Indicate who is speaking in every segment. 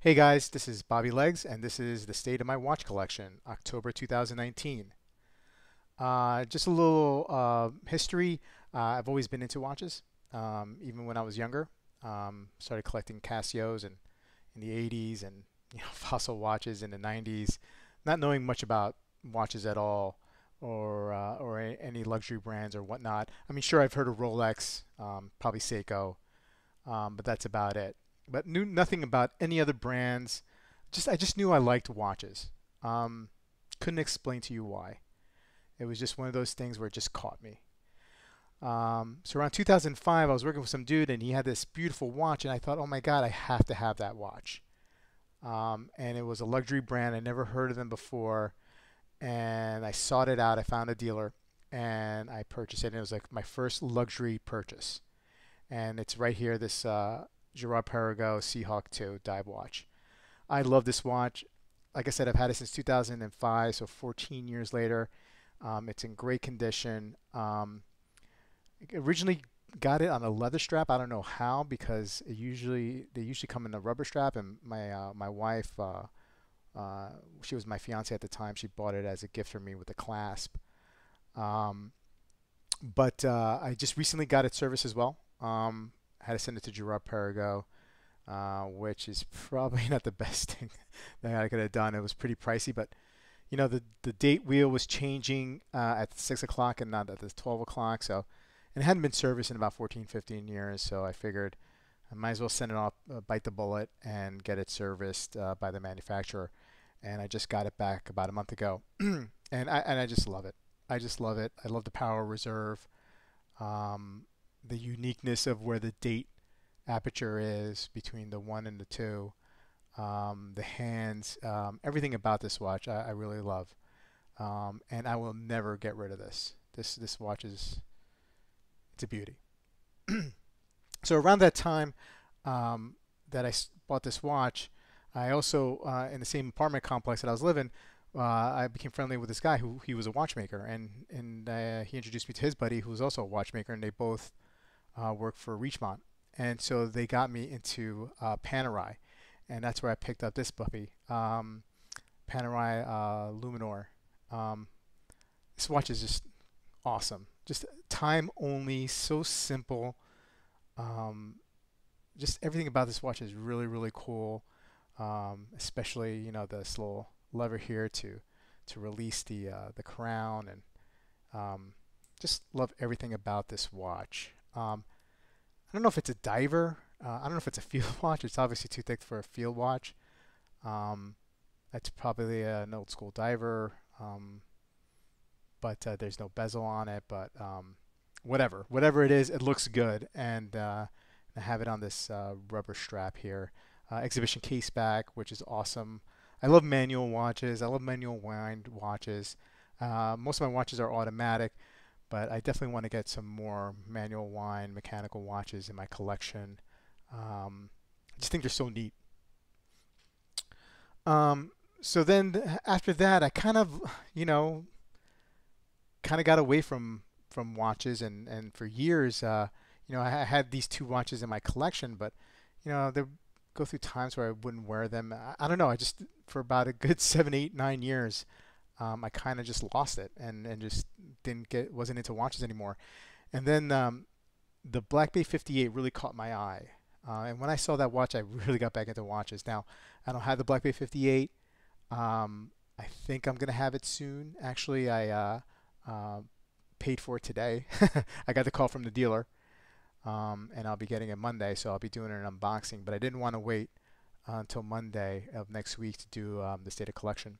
Speaker 1: Hey guys, this is Bobby Legs, and this is the state of my watch collection, October 2019. Just a little history. I've always been into watches, even when I was younger. Started collecting Casios in the 80s and Fossil watches in the 90s, not knowing much about watches at all or any luxury brands or whatnot. I mean, sure, I've heard of Rolex, probably Seiko, but that's about it. But knew nothing about any other brands. I just knew I liked watches. Um, couldn't explain to you why. It was just one of those things where it just caught me. So around 2005, I was working with some dude, and he had this beautiful watch, and I thought, oh my God, I have to have that watch. And it was a luxury brand. I never heard of them before, and I sought it out. I found a dealer, and I purchased it. And it was like my first luxury purchase, and it's right here. This Girard Perregaux Seahawk 2 dive watch. I love this watch. Like I said, I've had it since 2005, so 14 years later. It's in great condition. Originally got it on a leather strap. I don't know how because they usually come in a rubber strap. And my wife, uh, she was my fiance at the time. She bought it as a gift for me with a clasp. Um, but I just recently got it serviced as well. Had to send it to Girard Perregaux, which is probably not the best thing that I could have done. It was pretty pricey, but the date wheel was changing at 6 o'clock and not at the 12 o'clock. So, and it hadn't been serviced in about 14, 15 years. So I figured I might as well send it off, bite the bullet, and get it serviced by the manufacturer. And I just got it back about a month ago, and I just love it. I just love it. I love the power reserve, um, the uniqueness of where the date aperture is between the one and the two, the hands, everything about this watch I really love, and I will never get rid of this. This watch is it's a beauty. So around that time that bought this watch, I also in the same apartment complex that I was living. I became friendly with this guy who he was a watchmaker, and he introduced me to his buddy who was also a watchmaker, and they both worked for Richemont, and so they got me into Panerai, and that's where I picked up this puppy, Panerai Luminor. Um, this watch is just awesome, just time only, so simple. Um, just everything about this watch is really really cool, especially this little lever here to release the crown, and um, just love everything about this watch. I don't know if it's a diver. I don't know if it's a field watch. It's obviously too thick for a field watch. Um, that's probably an old school diver, but there's no bezel on it. But whatever it is, it looks good, and I have it on this rubber strap here. Exhibition case back, which is awesome. I love manual watches. I love manual wind watches. Most of my watches are automatic, but I definitely want to get some more manual wind, mechanical watches in my collection. I just think they're so neat. So then after that, I you know, kind of got away from watches, and for years, I had these two watches in my collection, but they go through times where I wouldn't wear them. I don't know. I just for about a good 7, 8, 9 years, I kind of just lost it and just didn't get wasn't into watches anymore. And then the Black Bay 58 really caught my eye. And when I saw that watch, I really got back into watches. Now, I don't have the Black Bay 58. I think I'm gonna have it soon. Actually, I uh, paid for it today. I got the call from the dealer, and I'll be getting it Monday, so I'll be doing an unboxing. But I didn't want to wait until Monday of next week to do the state of collection.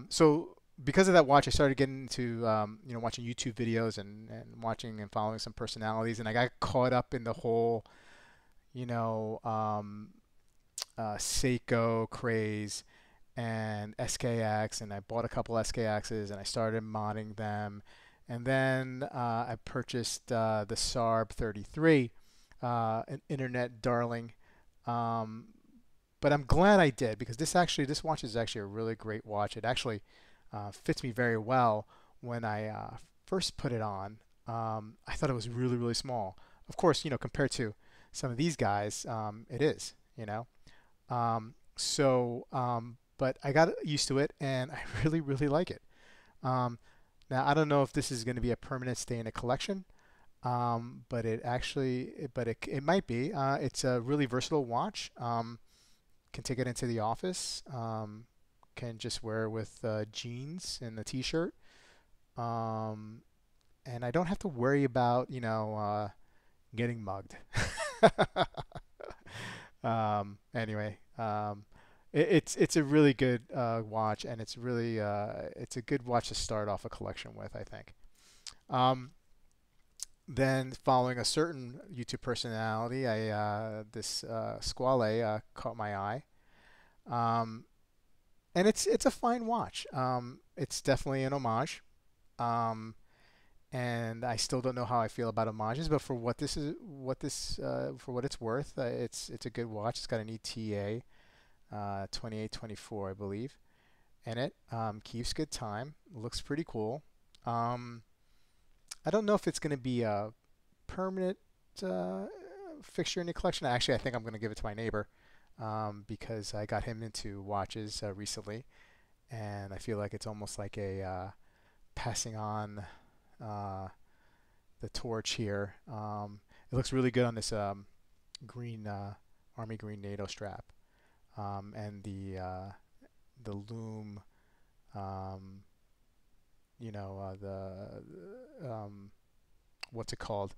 Speaker 1: So because of that watch, I started getting into watching YouTube videos and watching and following some personalities, and I got caught up in the whole you know um, Seiko craze and SKX, and I bought a couple SKXs and I started modding them, and then I purchased the SARB 33, an internet darling. Um, but I'm glad I did because this watch is actually a really great watch. It actually fits me very well. When I first put it on, I thought it was really really small. Of course, compared to some of these guys, it is. But I got used to it, and I really, really like it. Um, Now, I don't know if this is going to be a permanent stay in a collection, but it might be. It's a really versatile watch. Can take it into the office. Can just wear it with jeans and a t-shirt. Um, and I don't have to worry about, getting mugged. Anyway, it's a really good watch, and it's a good watch to start off a collection with, I think. Um, then following a certain YouTube personality, I this Squale caught my eye, um, and it's a fine watch. It's definitely an homage, um, and I still don't know how I feel about homages, but for for what it's worth, it's a good watch. It's got an ETA 2824, I believe, in it. Keeps good time. Looks pretty cool. Um, I don't know if it's going to be a permanent uh, fixture in the collection. Actually, I think I'm going to give it to my neighbor because I got him into watches recently, and I feel like it's almost like a passing on uh, the torch here. It looks really good on this green army green NATO strap, and the loom. Um, the what's it called?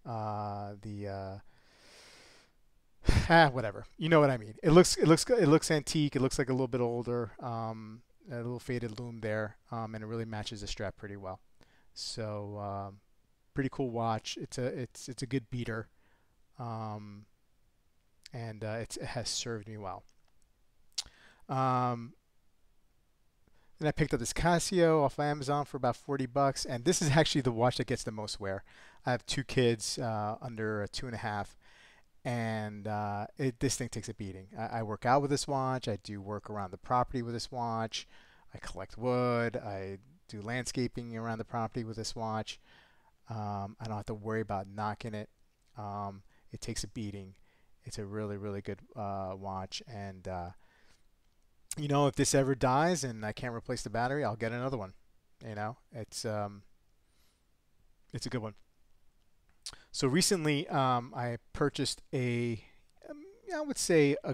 Speaker 1: The Whatever. You know what I mean. It looks antique. It looks like a little bit older. A little faded loom there, and it really matches the strap pretty well. So pretty cool watch. It's a good beater, um, and it has served me well. Um, then I picked up this Casio off Amazon for about 40 bucks, and this is actually the watch that gets the most wear. I have two kids under 2.5, and this thing takes a beating. I work out with this watch. I do work around the property with this watch. I collect wood. I do landscaping around the property with this watch. I don't have to worry about knocking it. It takes a beating. It's a really, really good watch, and if this ever dies and I can't replace the battery, I'll get another one. It's a good one. So recently, I purchased I would say I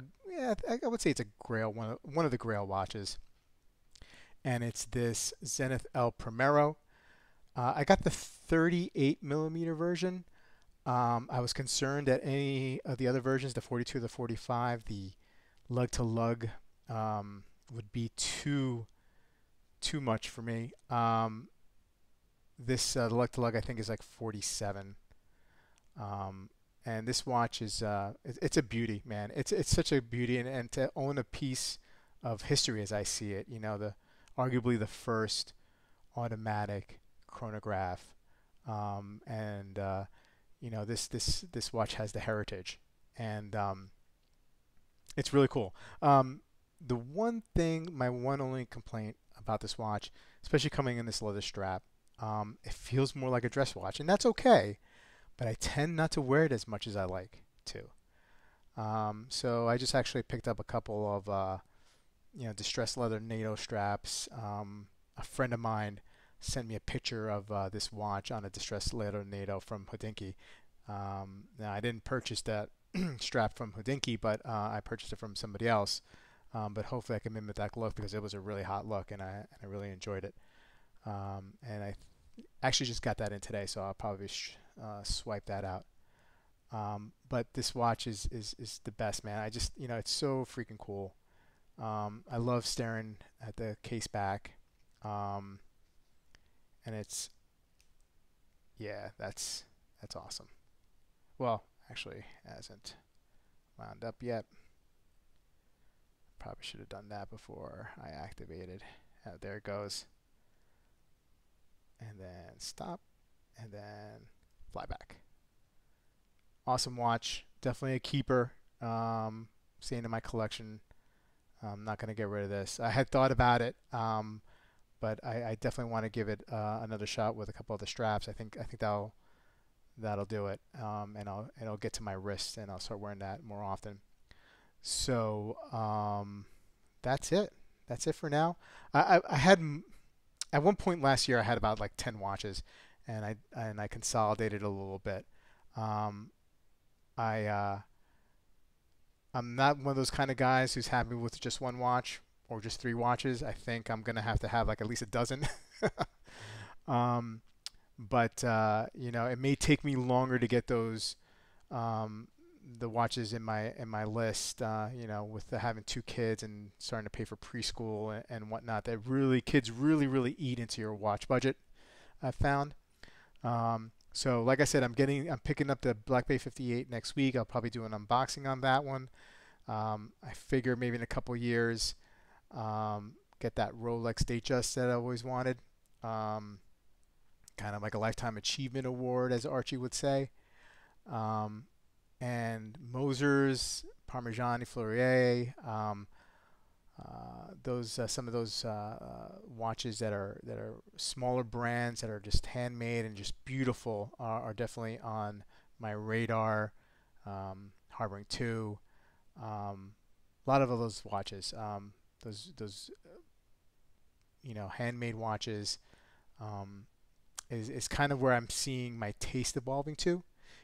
Speaker 1: would say it's a Grail one of the Grail watches, and it's this Zenith El Primero. I got the 38 millimeter version. I was concerned that any of the other versions, the 42 or the 45, the lug to lug would be too much for me. This the lug to lug I think is like 47. Um, and this watch is it's a beauty, man. It's such a beauty, and to own a piece of history as I see it, the arguably the first automatic chronograph, and this watch has the heritage, and it's really cool. The one thing, my one only complaint about this watch, especially coming in this leather strap, it feels more like a dress watch, and that's okay, but I tend not to wear it as much as I like to. So I just actually picked up a couple of distressed leather NATO straps. A friend of mine sent me a picture of this watch on a distressed leather NATO from Hodinkee. Now I didn't purchase that strap from Hodinkee, but I purchased it from somebody else. But hopefully I can mimic that look because it was a really hot look, and I really enjoyed it. And I actually just got that in today, so I'll probably swipe that out. But this watch is the best, man. I just, it's so freaking cool. I love staring at the case back. Um, and yeah, that's awesome. Well, actually, hasn't wound up yet. Probably should have done that before I activated. There it goes. And then stop, and then fly back. Awesome watch. Definitely a keeper. Staying in my collection. I'm not going to get rid of this. I had thought about it, but I definitely want to give it another shot with a couple other straps. I think that'll do it, and it'll get to my wrist, and I'll start wearing that more often. So that's it. That's it for now. I had at one point last year I had about like 10 watches, and I consolidated a little bit. Um, I I'm not one of those kind of guys who's happy with just one watch or just three watches. I think I'm gonna have to have like at least a dozen. um, but you know, it may take me longer to get those um, the watches in my list. You know, with having two kids and starting to pay for preschool and whatnot, that really kids really eat into your watch budget. I've found. So like I said, I'm picking up the Black Bay 58 next week. I'll probably do an unboxing on that one. I figure maybe in a couple years, get that Rolex Datejust that I always wanted. Um, Kind of like a lifetime achievement award, as Archie would say. Um, and Moser's Parmigiani Fleurier. Those some of those watches that are smaller brands that are just handmade and just beautiful are definitely on my radar. Harboring Two, a lot of those watches, those you know, handmade watches, um, is kind of where I'm seeing my taste evolving to,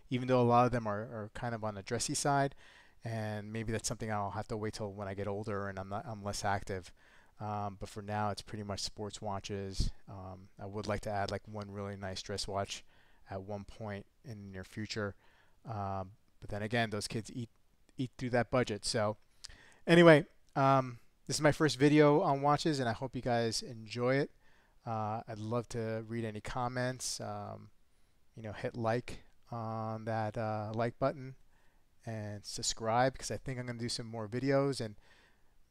Speaker 1: even though a lot of them are kind of on the dressy side, and maybe that's something I'll have to wait till when I get older and I'm less active. But for now, it's pretty much sports watches. I would like to add like one really nice dress watch at one point in the near future. But then again, those kids eat through that budget. So anyway, this is my first video on watches, and I hope you guys enjoy it. I'd love to read any comments. You know, hit like on that like button and subscribe, because I think I'm going to do some more videos, and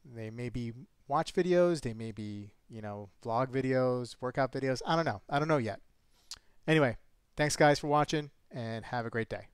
Speaker 1: they may be watch videos, they may be, you know, vlog videos, workout videos. I don't know. I don't know yet. Anyway, thanks guys for watching, and have a great day.